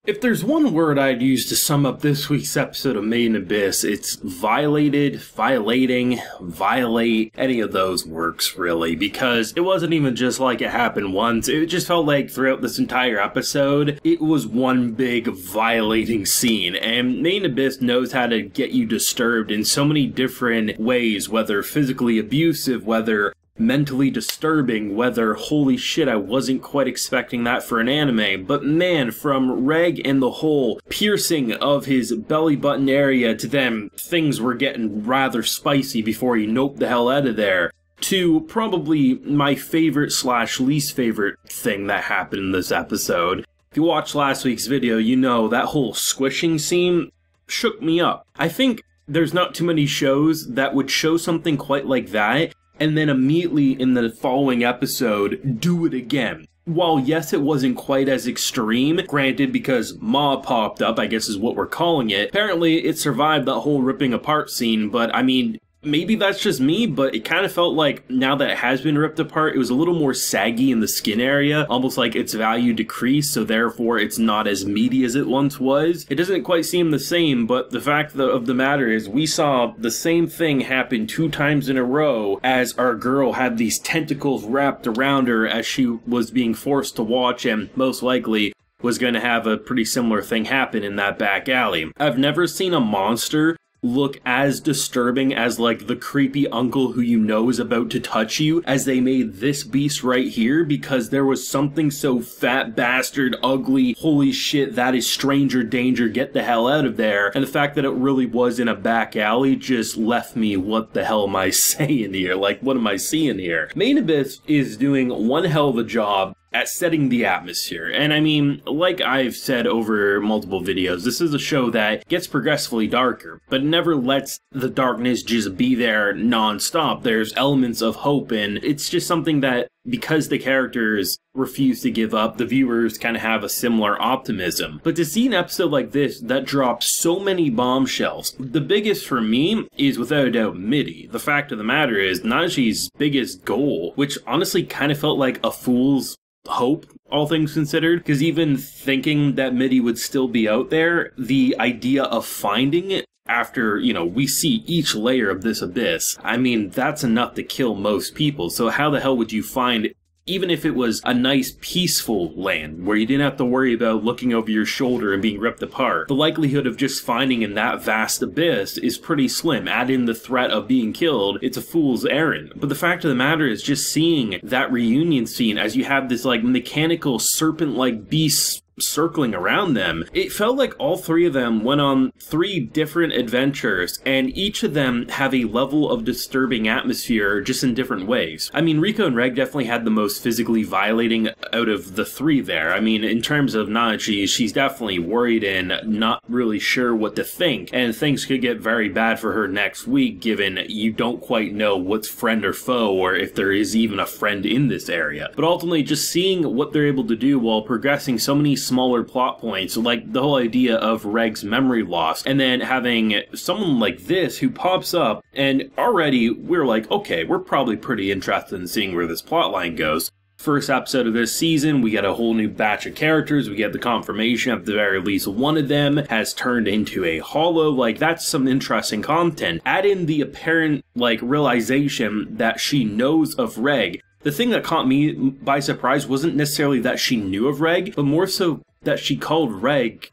If there's one word I'd use to sum up this week's episode of Made in Abyss, it's violated, violating, violate, any of those works really, because it wasn't even just like it happened once, it just felt like throughout this entire episode, it was one big violating scene, and Made in Abyss knows how to get you disturbed in so many different ways, whether physically abusive, whether mentally disturbing, whether holy shit I wasn't quite expecting that for an anime, but man, from Reg and the whole piercing of his belly button area to them things were getting rather spicy before he noped the hell out of there, to probably my favorite slash least favorite thing that happened in this episode. If you watched last week's video, you know that whole squishing scene shook me up. I think there's not too many shows that would show something quite like that and then immediately in the following episode, do it again. While yes, it wasn't quite as extreme, granted because Ma popped up, I guess is what we're calling it, apparently it survived that whole ripping apart scene, but I mean, maybe that's just me, but it kind of felt like now that it has been ripped apart, it was a little more saggy in the skin area, almost like its value decreased, so therefore it's not as meaty as it once was. It doesn't quite seem the same, but the fact of the matter is we saw the same thing happen 2 times in a row as our girl had these tentacles wrapped around her as she was being forced to watch, and most likely was going to have a pretty similar thing happen in that back alley. I've never seen a monster look as disturbing as like the creepy uncle who you know is about to touch you as they made this beast right here, because there was something so fat bastard ugly, holy shit, that is stranger danger, get the hell out of there, and the fact that it really was in a back alley just left me, what the hell am I saying here, like what am I seeing here? Made in Abyss is doing one hell of a job at setting the atmosphere, and I mean, like I've said over multiple videos, this is a show that gets progressively darker, but never lets the darkness just be there non-stop. There's elements of hope, and it's just something that, because the characters refuse to give up, the viewers kind of have a similar optimism. But to see an episode like this that drops so many bombshells, the biggest for me is without a doubt Midi. The fact of the matter is, Naji's biggest goal, which honestly kind of felt like a fool's hope, all things considered, because even thinking that Midi would still be out there, the idea of finding it after, you know, we see each layer of this abyss, I mean, that's enough to kill most people. So how the hell would you find, even if it was a nice peaceful land where you didn't have to worry about looking over your shoulder and being ripped apart, the likelihood of just finding in that vast abyss is pretty slim. Add in the threat of being killed, it's a fool's errand. But the fact of the matter is, just seeing that reunion scene as you have this like mechanical serpent-like beast circling around them, it felt like all 3 of them went on 3 different adventures, and each of them have a level of disturbing atmosphere just in different ways. I mean, Riko and Reg definitely had the most physically violating out of the 3 there. I mean, in terms of Naji, she's definitely worried and not really sure what to think, and things could get very bad for her next week, given you don't quite know what's friend or foe, or if there is even a friend in this area. But ultimately, just seeing what they're able to do while progressing so many smaller plot points, like the whole idea of Reg's memory loss, and then having someone like this who pops up, and already we're like, okay, we're probably pretty interested in seeing where this plotline goes. First episode of this season, we get a whole new batch of characters, we get the confirmation at the very least one of them has turned into a hollow, like that's some interesting content. Add in the apparent, like, realization that she knows of Reg. The thing that caught me by surprise wasn't necessarily that she knew of Reg, but more so that she called Reg,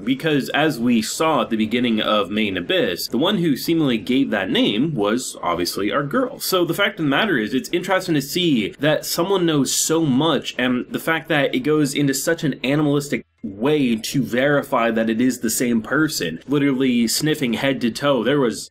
because as we saw at the beginning of Made in Abyss, the one who seemingly gave that name was obviously our girl. So the fact of the matter is, it's interesting to see that someone knows so much, and the fact that it goes into such an animalistic way to verify that it is the same person, literally sniffing head to toe. There was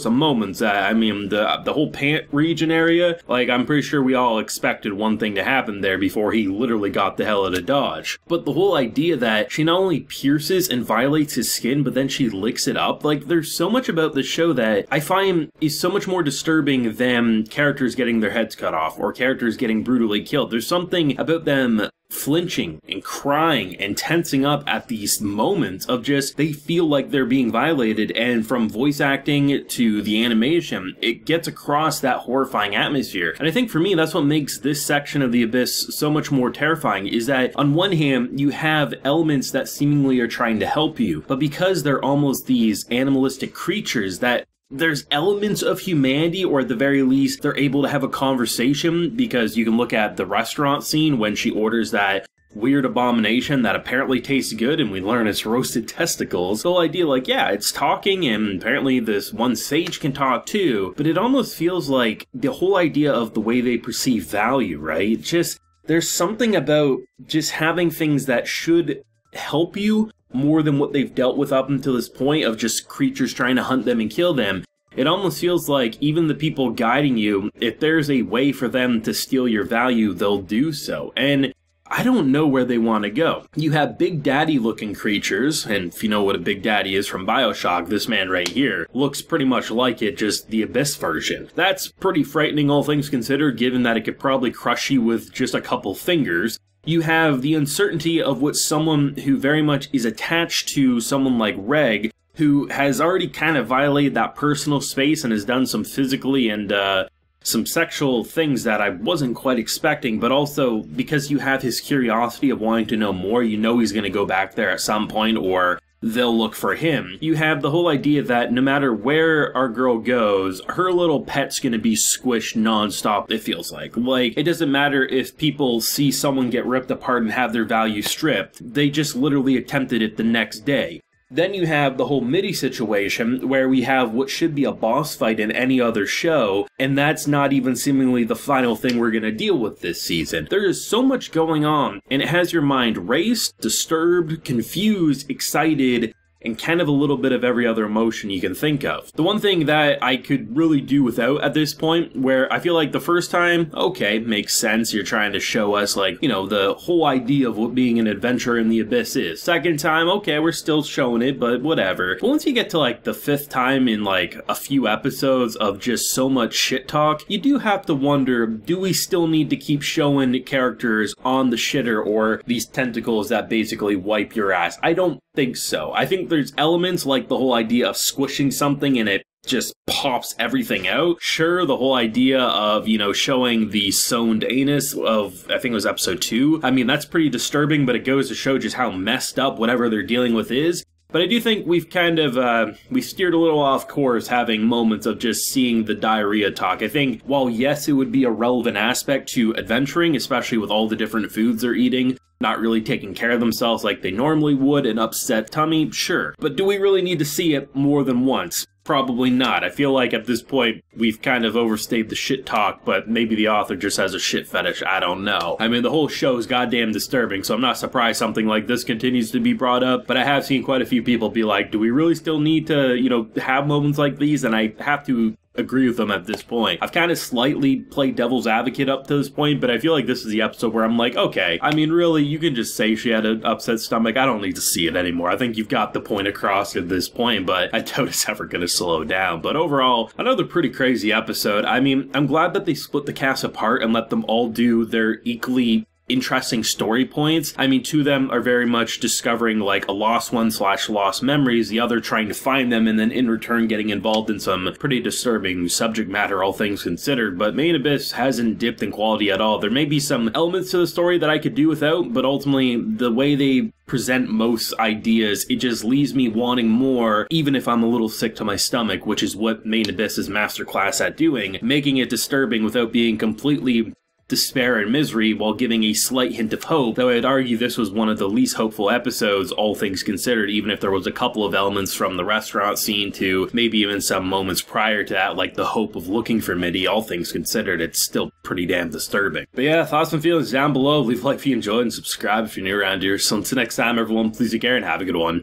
some moments that, I mean, the whole pant region area, like, I'm pretty sure we all expected one thing to happen there before he literally got the hell out of Dodge. But the whole idea that she not only pierces and violates his skin, but then she licks it up, like, there's so much about the show that I find is so much more disturbing than characters getting their heads cut off, or characters getting brutally killed. There's something about them flinching and crying and tensing up at these moments of just, they feel like they're being violated, and from voice acting to the animation, it gets across that horrifying atmosphere. And I think for me, that's what makes this section of The Abyss so much more terrifying, is that on one hand, you have elements that seemingly are trying to help you, but because they're almost these animalistic creatures, that there's elements of humanity, or at the very least, they're able to have a conversation, because you can look at the restaurant scene when she orders that weird abomination that apparently tastes good, and we learn it's roasted testicles. The whole idea, like, yeah, it's talking, and apparently this one sage can talk too, but it almost feels like the whole idea of the way they perceive value, right? Just, there's something about just having things that should help you more than what they've dealt with up until this point of just creatures trying to hunt them and kill them. It almost feels like even the people guiding you, if there's a way for them to steal your value, they'll do so. And I don't know where they want to go. You have Big Daddy looking creatures, and if you know what a Big Daddy is from BioShock, this man right here looks pretty much like it, just the Abyss version. That's pretty frightening, all things considered, given that it could probably crush you with just a couple fingers. You have the uncertainty of what someone who very much is attached to someone like Reg, who has already kind of violated that personal space and has done some physically and some sexual things that I wasn't quite expecting, but also because you have his curiosity of wanting to know more, you know he's going to go back there at some point, or they'll look for him. You have the whole idea that no matter where our girl goes, her little pet's gonna be squished non-stop, it feels like. Like, it doesn't matter if people see someone get ripped apart and have their value stripped, they just literally attempted it the next day. Then you have the whole Mitty situation, where we have what should be a boss fight in any other show, and that's not even seemingly the final thing we're going to deal with this season. There is so much going on, and it has your mind raced, disturbed, confused, excited, and kind of a little bit of every other emotion you can think of. The one thing that I could really do without at this point, where I feel like the first time, okay, makes sense, you're trying to show us, like, you know, the whole idea of what being an adventure in the Abyss is. Second time, okay, we're still showing it, but whatever. But once you get to, like, the fifth time in, like, a few episodes of just so much shit talk, you do have to wonder, do we still need to keep showing characters on the shitter, or these tentacles that basically wipe your ass? I don't think so. I think there's elements like the whole idea of squishing something and it just pops everything out. Sure, the whole idea of, you know, showing the sewn anus of, I think it was episode 2. I mean, that's pretty disturbing, but it goes to show just how messed up whatever they're dealing with is. But I do think we've kind of, we steered a little off course having moments of just seeing the diarrhea talk. I think, while yes, it would be a relevant aspect to adventuring, especially with all the different foods they're eating, not really taking care of themselves like they normally would, an upset tummy, sure. But do we really need to see it more than once? Probably not. I feel like at this point, we've kind of overstayed the shit talk, but maybe the author just has a shit fetish, I don't know. I mean, the whole show is goddamn disturbing, so I'm not surprised something like this continues to be brought up, but I have seen quite a few people be like, do we really still need to, you know, have moments like these? And I have to agree with them at this point. I've kind of slightly played devil's advocate up to this point, but I feel like this is the episode where I'm like, okay, I mean, really, you can just say she had an upset stomach. I don't need to see it anymore. I think you've got the point across at this point, but I doubt it's ever going to slow down. But overall, another pretty crazy episode. I mean, I'm glad that they split the cast apart and let them all do their equally interesting story points. I mean, two of them are very much discovering like a lost one / lost memories, the other trying to find them, and then in return getting involved in some pretty disturbing subject matter, all things considered. But Made in Abyss hasn't dipped in quality at all. There may be some elements to the story that I could do without, but ultimately the way they present most ideas, it just leaves me wanting more, even if I'm a little sick to my stomach, which is what Made in Abyss is masterclass at doing, making it disturbing without being completely despair and misery while giving a slight hint of hope, though I'd argue this was one of the least hopeful episodes, all things considered, even if there was a couple of elements from the restaurant scene to maybe even some moments prior to that, like the hope of looking for Mitty, all things considered, it's still pretty damn disturbing. But yeah, thoughts and feelings down below, leave a like if you enjoyed and subscribe if you're new around here. So until next time everyone, please take care and have a good one.